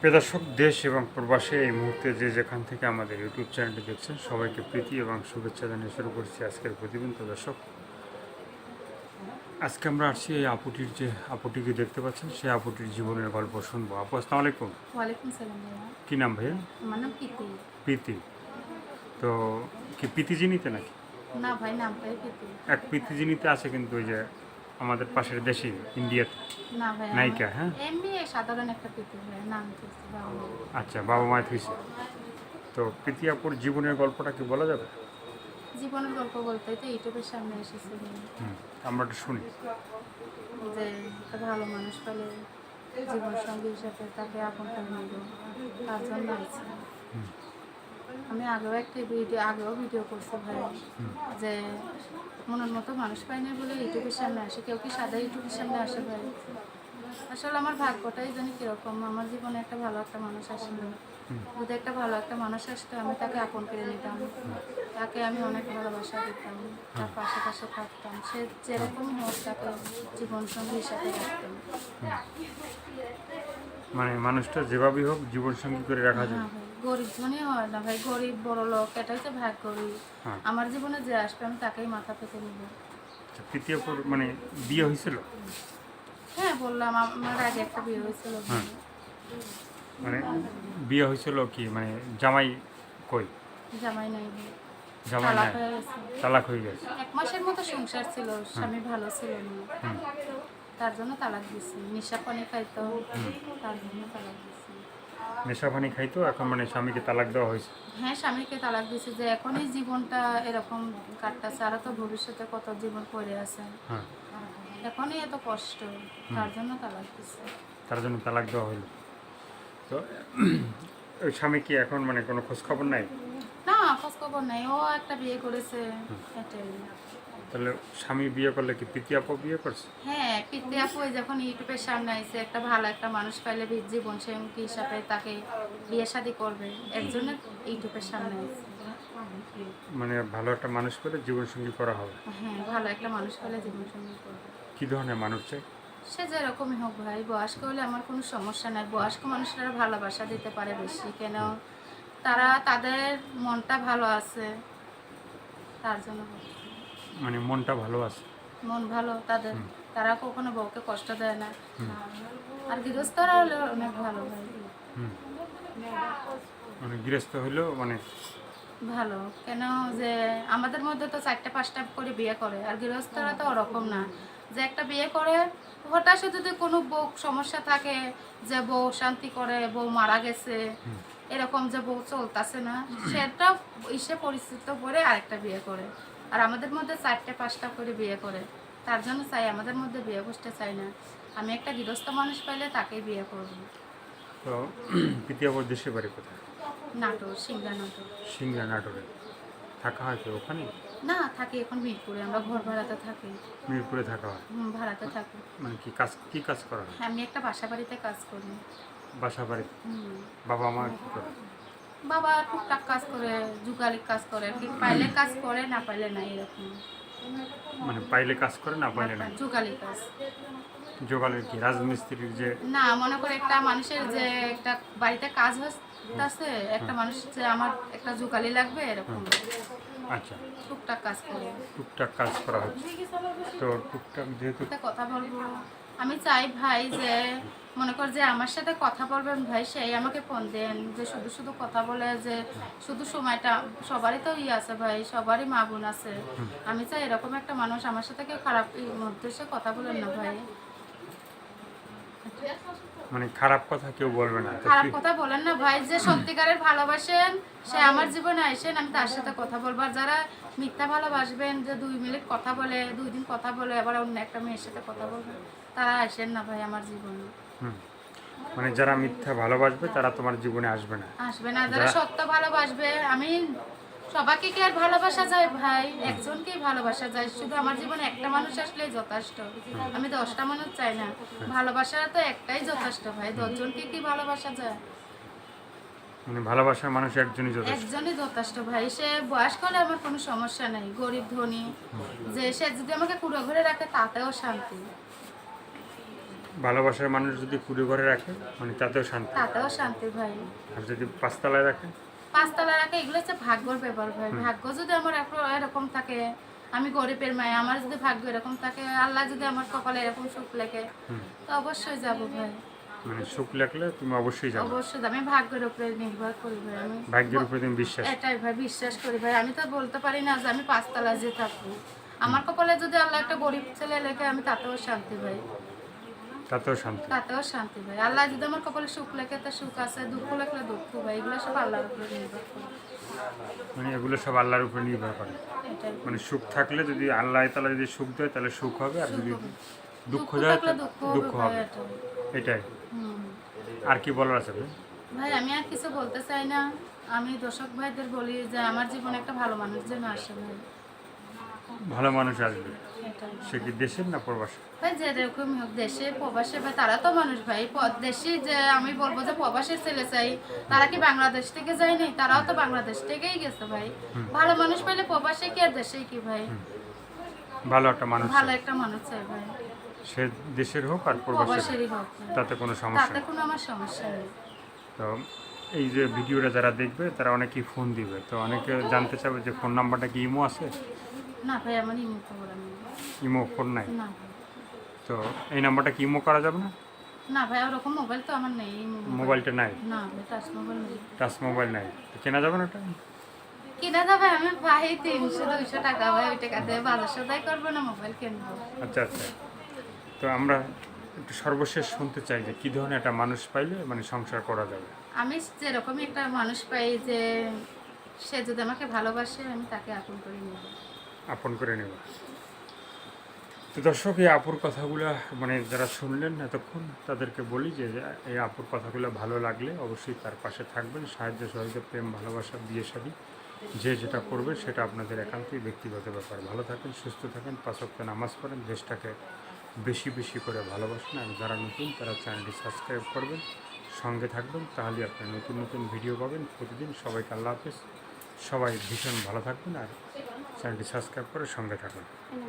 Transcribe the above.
প্রিয় দর্শক, দেশ এবং প্রবাসে এই মুহূর্তে যে যেখান থেকে আমাদের ইউটিউব চ্যানেলটি দেখছেন সবাইকে প্রীতি এবং শুভেচ্ছা জানিয়ে শুরু করছি আজকের প্রতিদিন। তো দর্শক, আজকে আমরা আসছি এই আপুটিকে দেখতে পাচ্ছেন, সেই আপুটির জীবনের গল্প শুনবো। আপু, আসসালামু আলাইকুম। ওয়ালাইকুম সালাম ভাইয়া। কী নাম ভাইয়া? আমার নাম প্রীতি। প্রীতি। তো কি প্রীতিজিনিতে নাকি? না ভাই, নামটাই প্রীতি। এক প্রীতিজিনিতে আছে কিন্তু ওই যে আমাদের পাশের দেশে ইন্ডিয়াতে না ভাই, নায়িকা। হ্যাঁ, এমনি সাধারণ একটা প্রীতি ভাই, নাম দিচ্ছি বাবা মা। আচ্ছা, বাবা মায়ের হয়েছে। তো প্রীতি আপুর জীবনের গল্পটা কি বলা যাবে? জীবনের গল্প বলতে তো ইউটিউবের সামনে এসেছি আমরা একটু শুনি। যে একটা ভালো মানুষ পেলে জীবন সঙ্গী হিসাবে তাকে আপন করে নিব, তার জন্য আছে। আমি আগেও ভিডিও করছি ভাই, যে মনের মতো মানুষ পাইনি বলে ইউটিউবের সামনে আসে। কেউ কি সাদা ইউটিউবের সামনে আসে ভাই? আসলে আমার ভাগ্যটাই জানি কিরকম, আমার জীবনে একটা ভালো একটা মানুষ আসেনি। যদি একটা ভালো একটা মানুষ আসতো, আমি তাকে আপন করে নিতাম, তাকে আমি অনেক ভালোবাসা দিতাম, তার পাশে পাশে থাকতাম, সে যেরকম হোক তাকে জীবনসঙ্গী হিসাবে রাখতাম। মানে মানুষটা যেভাবেই হোক জীবনসঙ্গী করে রাখা যায়। হ্যাঁ ভাই, গরিব ধনী হয় না ভাই, গরিব বড় লোক এটাই তো ভাগ করি। হ্যাঁ। আমার জীবনে যে আসবে আমি তাকেই মাথা পেতে নিব। আচ্ছা, প্রীতি আপুর মানে বিয়ে হয়েছিল? হ্যাঁ বললাম, আমার আগে একটা বিয়ে হয়েছিল। হ্যাঁ, মানে বিয়ে হয়েছিল কি মানে জামাই কই? জামাই নাই ভাই, জামাই তালাক নাই, হয়ে গেছে। তালাক হয়ে গেছে। 1 মাসের মতো সংসার ছিল, স্বামী ভালো ছিল না, হুম, তার জন্য তালাক দিছি। নেশা পানি খাইতো, তার জন্য তালাক দিছি। নেশা পানি খাইতো, এখন মানে স্বামীকে তালাক দেওয়া হয়েছে। হ্যাঁ, স্বামীকে তালাক দিছি যে এখনই জীবনটা এরকম কাটতেছে, আরও তো ভবিষ্যতে কত জীবন পড়ে আছে, হ্যাঁ, এখনই এত কষ্ট, তার জন্য তালাক দিছি। তার জন্য তালাক দেওয়া হইলো। তো ওই স্বামী কি এখন মানে কোনো খোঁজ খবর নাই? না, খোঁজ খবর নাই, ও একটা বিয়ে করেছে, এটাই। তাহলে স্বামী বিয়ে করলে কি প্রীতি আপু বিয়ে করছে? হ্যাঁ, প্রীতি আপু যখন ইউটিউবের সামনে আইছে, একটা ভালো একটা মানুষ পাইলে জীবন সঙ্গী হিসাবে তাকে বিয়ে শাদী করবে, এর জন্য ইউটিউবের সামনে আইছে। মানে ভালো একটা মানুষ পেলে জীবনসঙ্গী করা হবে। হ্যাঁ, ভালো একটা মানুষ পেলে জীবন সঙ্গী করবে। কী ধরনের মানুষ চাই? সে যেরকমই হোক ভাই, বয়স্ক হলে আমার কোনো সমস্যা নাই। বয়স্ক মানুষরা ভালোবাসা দিতে পারে বেশি, কেন তারা তাদের মনটা ভালো আছে, তার জন্য বলছি। মানে মনটা ভালো আছে। মন ভালো তাদের, তারা কখনো বউকে কষ্ট দেয় না। আর গৃহস্থরা হলে অনেক ভালো ভাই, হুম, মানে গৃহস্থ হইলেও মানে ভালো। কেন যে আমাদের মধ্যে তো 4টা 5টা করে বিয়ে করে, আর গৃহস্থরা তো ওরকম না, যে একটা বিয়ে করে হঠাৎ যদি কোনো বউ সমস্যা থাকে, যে বউ শান্তি করে, বউ মারা গেছে, এরকম যে বউ চলতেছে না, সেটা ইসে পরিস্থিতি পরে আরেকটা বিয়ে করে। আর আমাদের মধ্যে 4টা 5টা করে বিয়ে করে, তার জন্য চাই আমাদের মধ্যে বিয়ে বসতে চাই না। আমি একটা গৃহস্থ মানুষ পাইলে তাকেই বিয়ে করব। তো প্রীতি আপুর দেশের বাড়ি কোথায়? নাটোর, সিংড়া নাটোর। সিংড়া, নাটোরে। থাকা হয় তো ওখানে? না, থাকি এখন মিরপুরে, আমরা ঘর ভাড়াতে থাকি। মিরপুরে থাকা হয়। ভাড়াতে থাকি। মানে কি কাজ করা হয়? হ্যাঁ, আমি একটা বাসা বাড়িতে কাজ করি। বাসা বাড়িতে? হুম। বাবা মা কি করে? বাবা টুকটাক কাজ করে, যুগালি কাজ করে, কি পাইলে কাজ করে, না পাইলে না, এরকম। মানে পাইলে কাজ করে, না পাইলে না। যুগালি কাজ। জোগালের কি রাজমিস্ত্রির যে? না, মনে করে একটা মানুষের যে একটা বাড়িতে কাজ হচ্ছে, একটা মানুষ যে আমার একটা যুগালি লাগবে, এরকম আচ্ছা, টুকটাক কাজ করে। টুকটাক কাজ করা হচ্ছে। তো টুকটাক যেহেতু একটা কথা বলবো, আমি চাই ভাই যে মনে কর যে আমার সাথে কথা বলবেন ভাই, সেই আমাকে ফোন দেন, যে শুধু শুধু কথা বলে যে শুধু সময়টা, সবারই তো আছে ভাই, সবারই মা বোন আছে। আমি চাই এরকম একটা মানুষ আমার সাথে কেউ খারাপ উদ্দেশ্যে কথা বলেন না ভাই। মানে খারাপ কথা কেউ বলবে না। তো খারাপ কথা বলেন না ভাই, যে সত্যিকারের ভালোবাসেন সে আমার জীবনে আসেন, আমি তার সাথে কথা বলবো। আর যারা মিথ্যা ভালোবাসবেন, যে 2 মিনিট কথা বলে, 2 দিন কথা বলে আবার অন্য একটা মেয়ের সাথে কথা বলবেন, তারা আসেন না ভাই আমার জীবনে। মানে যারা মিথ্যা ভালোবাসবে তারা তোমার জীবনে আসবে না। আসবে না, যারা সত্য ভালোবাসবে। আমি সবাইকে কি আর ভালোবাসা যায় ভাই? একজনকেই ভালোবাসা যায়। শুধু আমার জীবনে একটা মানুষ আসলেই যথেষ্ট, আমি 10টা মানুষ চাই না। ভালোবাসা তো একটাই যথেষ্ট ভাই, 10জনকে কি ভালোবাসা যায়? মানে ভালোবাসার মানুষ একজনই যথেষ্ট। একজনই যথেষ্ট ভাই। সে বয়স্ক হলে আমার কোনো সমস্যা নেই, গরিব ধনী, যে সে যদি আমাকে কুড়ো ঘরে রাখে তাতেও শান্তি। ভালোবাসার মানুষ যদি কুড়ে ঘরে রাখে মানে তাতেও শান্তি, তাতেও শান্তি ভাই। আর যদি পাঁচতলায় রাখে পাঁচতলা রাখে এগুলো হচ্ছে ভাগ্যর ব্যাপার ভাই। ভাগ্য যদি আমার এরকম থাকে, আমি গরিবের মায়ে, আমার যদি ভাগ্য এরকম থাকে, আল্লাহ যদি আমার কপালে এরকম সুখ লেখে, তো অবশ্যই যাবো ভাই। মানে সুখ লাগলে তুমি অবশ্যই যাবে, অবশ্যই আমি ভাগ্যের উপরে নির্ভর করি ভাই। আমি ভাগ্যের উপরে তুমি বিশ্বাস। এটাই ভাই বিশ্বাস করি ভাই। আমি তো বলতে পারি না যে আমি পাঁচতলা যে থাকবো। আমার কপালে যদি আল্লাহ একটা গরিব ছেলে লেখে, আমি তাতেও শান্তি ভাই। তাতেও শান্তি, তাতেও শান্তি ভাই। আল্লাহ যদি আমার কপালে সুখ লেখে তো সুখ আছে, দুঃখ লেখলে দুঃখ ভাই। এগুলো সব আল্লাহর উপরে নির্ভর করে। মানে এগুলো সব আল্লাহর উপরে নির্ভর করে। এটাই মানে সুখ থাকলে যদি আল্লাহ তাআলা যদি সুখ দেয় তাহলে সুখ হবে, আর যদি হবে। দুঃখ দুঃখ দেয় থাকলে তাহলে দুঃখ দুঃখ হবে ভাই। হবে। এটাই। এটাই। হুম। আর কি বলার আছে ভাই? ভাই আমি আর কিছু বলতে চাই না। আমি দর্শক ভাইদের বলি যে আমার জীবনে একটা ভালো মানুষ যেন আসে ভাই। ভালো মানুষ আসবে, এটাই। সে কি দেশের না প্রবাসী? ভাই যেরকমই হোক, দেশে প্রবাসে ভাই তারা তো মানুষ ভাই। দেশে যে আমি বলবো যে প্রবাসের ছেলে চাই, তারা কি বাংলাদেশ থেকে যায়নি? তারাও তো বাংলাদেশ থেকেই গেছে ভাই। ভালো মানুষ পাইলে প্রবাসে কি আর দেশে কি ভাই। ভালো একটা মানুষ ভালো চাই। একটা মানুষ চাই ভাই। সে দেশের হোক আর প্রবাসের হোক, প্রবাসেরই হোক ভাই। তাতে কোনো সমস্যা তাতে নেই। কোনো আমার সমস্যা নেই। তো এই যে ভিডিওটা যারা দেখবে তারা অনেকেই ফোন দিবে, তো অনেকে জানতে চাবে যে ফোন নাম্বারটা কি ইমো আছে? না ভাই আমার ইমো খবর আমি ইমো ফোন নাই, না ভাই। তো এই নাম্বারটা কি ইমো করা যাবে না? না ভাই ওরকম মোবাইল তো আমার নেই। মোবাইলটা নাই, না ভাই টাচ মোবাইল নেই। টাচ মোবাইল নাই, তো কেনা যাবে না ওটা? কিনা যাবে আমি ভাই 300-200 টাকা ভাই, ওই টাকা দিয়ে বাজার সদাই করবো না মোবাইল কিনবো। আচ্ছা আচ্ছা। তো আমরা একটু সর্বশেষ শুনতে চাই যে কী ধরনের একটা মানুষ পাইলে মানে সংসার করা যাবে। আমি যেরকমই একটা মানুষ পাই যে সে যদি আমাকে ভালোবাসে, আমি তাকে আপন করে নেব। আপন করে নেব। তো দর্শক, এই আপুর কথাগুলো মানে যারা শুনলেন এতক্ষণ তাদেরকে বলি যে এই আপুর কথাগুলো ভালো লাগলে অবশ্যই তার পাশে থাকবেন। সাহায্য সহযোগিতা, প্রেম, ভালোবাসা, বিয়ে শাদী যে যেটা করবে সেটা আপনাদের একান্তই ব্যক্তিগত ব্যাপার। ভালো থাকেন, সুস্থ থাকেন, 5 ওয়াক্ত নামাজ পড়েন, দেশটাকে বেশি বেশি করে ভালোবাসেন। আর যারা নতুন তারা চ্যানেলটি সাবস্ক্রাইব করবেন, সঙ্গে থাকবেন, তাহলে আপনারা নতুন নতুন ভিডিও পাবেন প্রতিদিন। সবাইকে আল্লাহ হাফেজ, সবাই ভীষণ ভালো থাকবেন আর চ্যানেলটি সাবস্ক্রাইব করে সঙ্গে থাকুন।